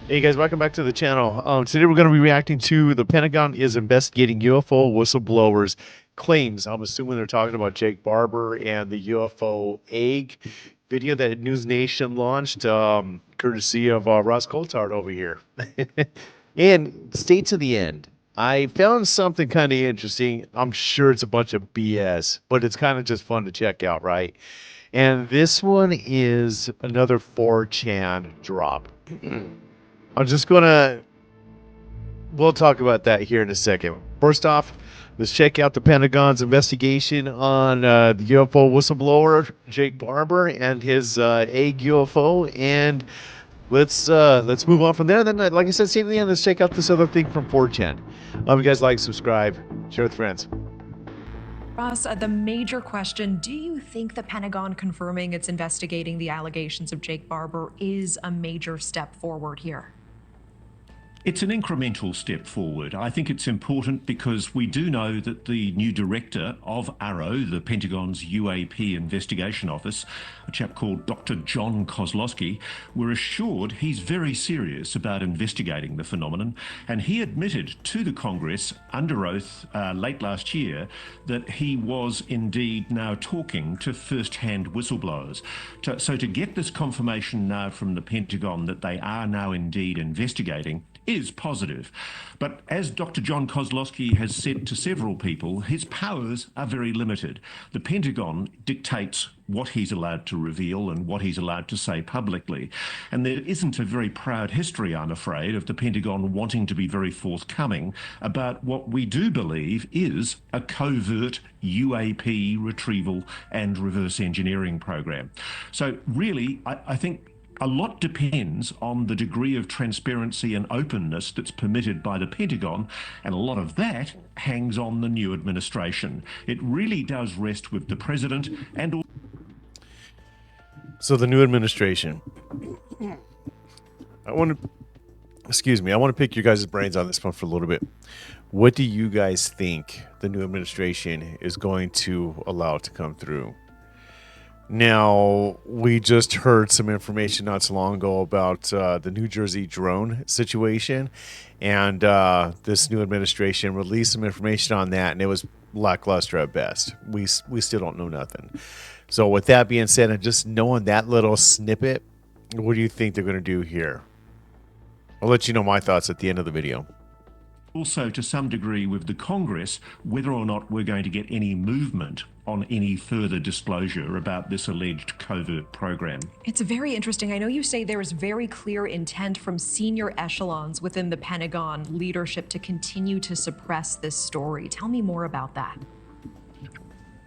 Hey guys, welcome back to the channel. Today we're going to be reacting to the Pentagon is investigating UFO whistleblowers claims. I'm assuming they're talking about Jake Barber and the UFO egg video that News Nation launched, courtesy of Ross Coulthard over here. And stay to the end. I found something kind of interesting. I'm sure it's a bunch of BS, but it's kind of just fun to check out, right? And this one is another 4chan drop. I'm just gonna. We'll talk about that here in a second. First off, let's check out the Pentagon's investigation on the UFO whistleblower Jake Barber and his egg UFO, and let's move on from there. Then, like I said, see at the end. Let's check out this other thing from 4chan. You guys like, subscribe, share with friends. Ross, the major question, do you think the Pentagon confirming it's investigating the allegations of Jake Barber is a major step forward here? It's an incremental step forward. I think it's important because we do know that the new director of AARO, the Pentagon's UAP investigation office, a chap called Dr. John Kozlowski, were assured he's very serious about investigating the phenomenon. And he admitted to the Congress under oath late last year that he was indeed now talking to first-hand whistleblowers. So to get this confirmation now from the Pentagon that they are now indeed investigating is positive. But as Dr. John Kozlowski has said to several people, his powers are very limited. The Pentagon dictates what he's allowed to reveal and what he's allowed to say publicly. And there isn't a very proud history, I'm afraid, of the Pentagon wanting to be very forthcoming about what we do believe is a covert UAP retrieval and reverse engineering program. So really, I think a lot depends on the degree of transparency and openness that's permitted by the Pentagon, and a lot of that hangs on the new administration. It really does rest with the president and... So the new administration. I want to pick your guys' brains on this one for a little bit. What do you guys think the new administration is going to allow to come through? Now, we just heard some information not so long ago about the New Jersey drone situation, and this new administration released some information on that, and it was lackluster at best. We still don't know nothing. So with that being said, and just knowing that little snippet, what do you think they're going to do here? I'll let you know my thoughts at the end of the video. Also, to some degree with the Congress, whether or not we're going to get any movement on any further disclosure about this alleged covert program. It's very interesting. I know you say there is very clear intent from senior echelons within the Pentagon leadership to continue to suppress this story. Tell me more about that.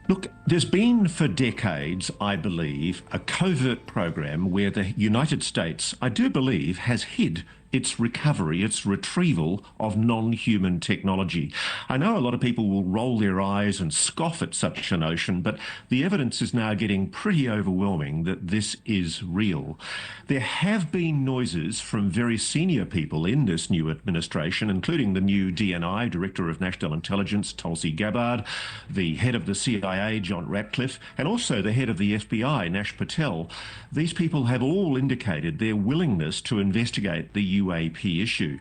Look, there's been for decades, I believe, a covert program where the United States, I do believe, has hid its recovery, its retrieval of non-human technology. I know a lot of people will roll their eyes and scoff at such a notion, but the evidence is now getting pretty overwhelming that this is real. There have been noises from very senior people in this new administration, including the new DNI, Director of National Intelligence, Tulsi Gabbard, the head of the CIA, John Ratcliffe, and also the head of the FBI, Nash Patel. These people have all indicated their willingness to investigate the UAP issue.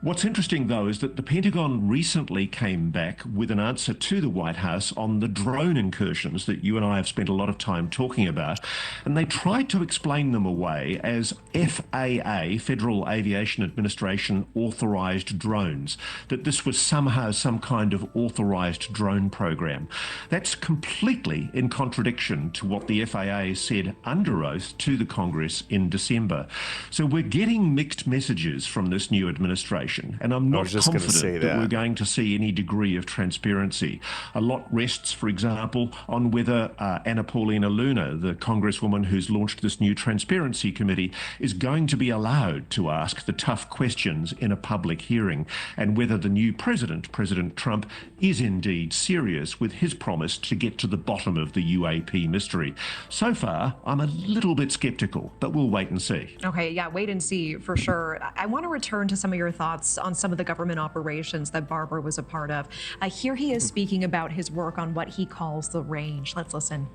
What's interesting, though, is that the Pentagon recently came back with an answer to the White House on the drone incursions that you and I have spent a lot of time talking about, and they tried to explain them away as FAA, Federal Aviation Administration, authorized drones, that this was somehow some kind of authorized drone program. That's completely in contradiction to what the FAA said under oath to the Congress in December. So we're getting mixed messages from this new administration. And I'm not confident that we're going to see any degree of transparency. A lot rests, for example, on whether Anna Paulina Luna, the congresswoman who's launched this new transparency committee, is going to be allowed to ask the tough questions in a public hearing, and whether the new president, President Trump, is indeed serious with his promise to get to the bottom of the UAP mystery. So far, I'm a little bit skeptical, but we'll wait and see. Okay, yeah, wait and see for sure. I want to return to some of your thoughts on some of the government operations that Barber was a part of. Here he is speaking about his work on what he calls the range. Let's listen.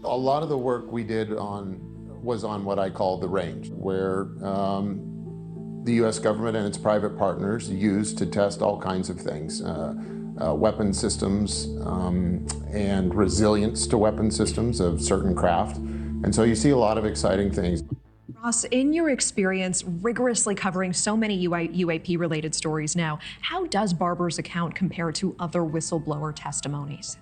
A lot of the work we did on was on what I call the range, where the U.S. government and its private partners use to test all kinds of things, weapon systems and resilience to weapon systems of certain craft. And so you see a lot of exciting things. Ross, in your experience rigorously covering so many UAP-related stories now, how does Barber's account compare to other whistleblower testimonies?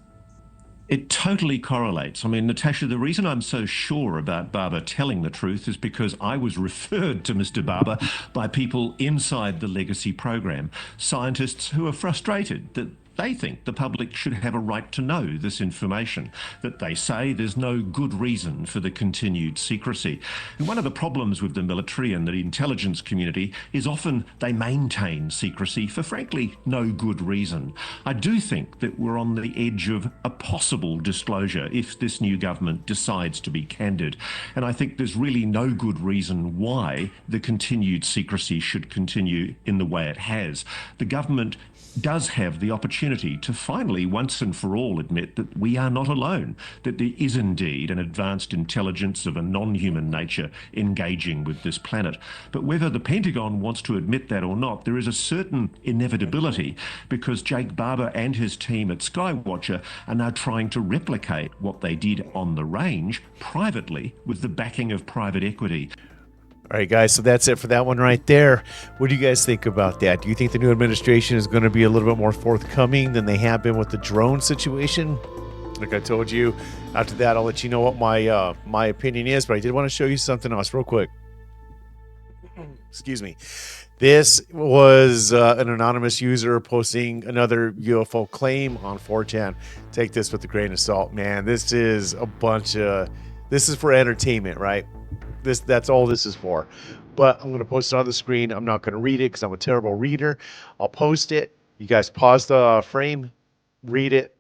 It totally correlates. I mean, Natasha, the reason I'm so sure about Barber telling the truth is because I was referred to Mr. Barber by people inside the legacy program, scientists who are frustrated that they think the public should have a right to know this information, that they say there's no good reason for the continued secrecy. And one of the problems with the military and the intelligence community is often they maintain secrecy for, frankly, no good reason. I do think that we're on the edge of a possible disclosure if this new government decides to be candid. And I think there's really no good reason why the continued secrecy should continue in the way it has. The government does have the opportunity to finally, once and for all, admit that we are not alone, that there is indeed an advanced intelligence of a non-human nature engaging with this planet. But whether the Pentagon wants to admit that or not, there is a certain inevitability because Jake Barber and his team at Skywatcher are now trying to replicate what they did on the range privately with the backing of private equity. All right, guys, so that's it for that one right there. What do you guys think about that? Do you think the new administration is going to be a little bit more forthcoming than they have been with the drone situation? Like I told you, after that, I'll let you know what my opinion is, but I did want to show you something else real quick. Excuse me. This was an anonymous user posting another UFO claim on 4chan. Take this with a grain of salt, man. This is for entertainment, right? That's all this is for. But I'm going to post it on the screen. I'm not going to read it because I'm a terrible reader. I'll post it. You guys pause the frame, read it,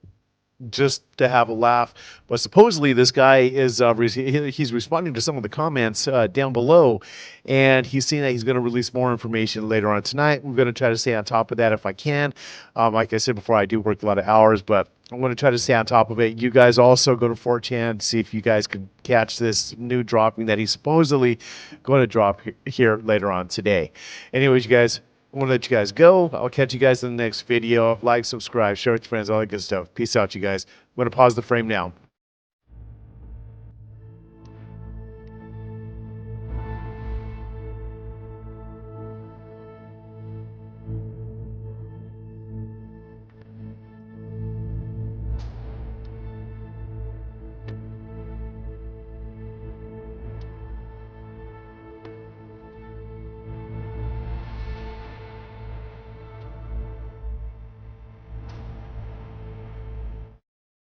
just to have a laugh. But supposedly this guy is he's responding to some of the comments down below, and he's saying that he's going to release more information later on tonight. I'm going to try to stay on top of that if I can. Like I said before, I do work a lot of hours, but I'm going to try to stay on top of it. You guys also go to 4chan, see if you guys can catch this new dropping that he's supposedly going to drop here later on today. Anyways, you guys, I want to let you guys go. I'll catch you guys in the next video. Like, subscribe, share with your friends, all that good stuff. Peace out, you guys. I'm going to pause the frame now.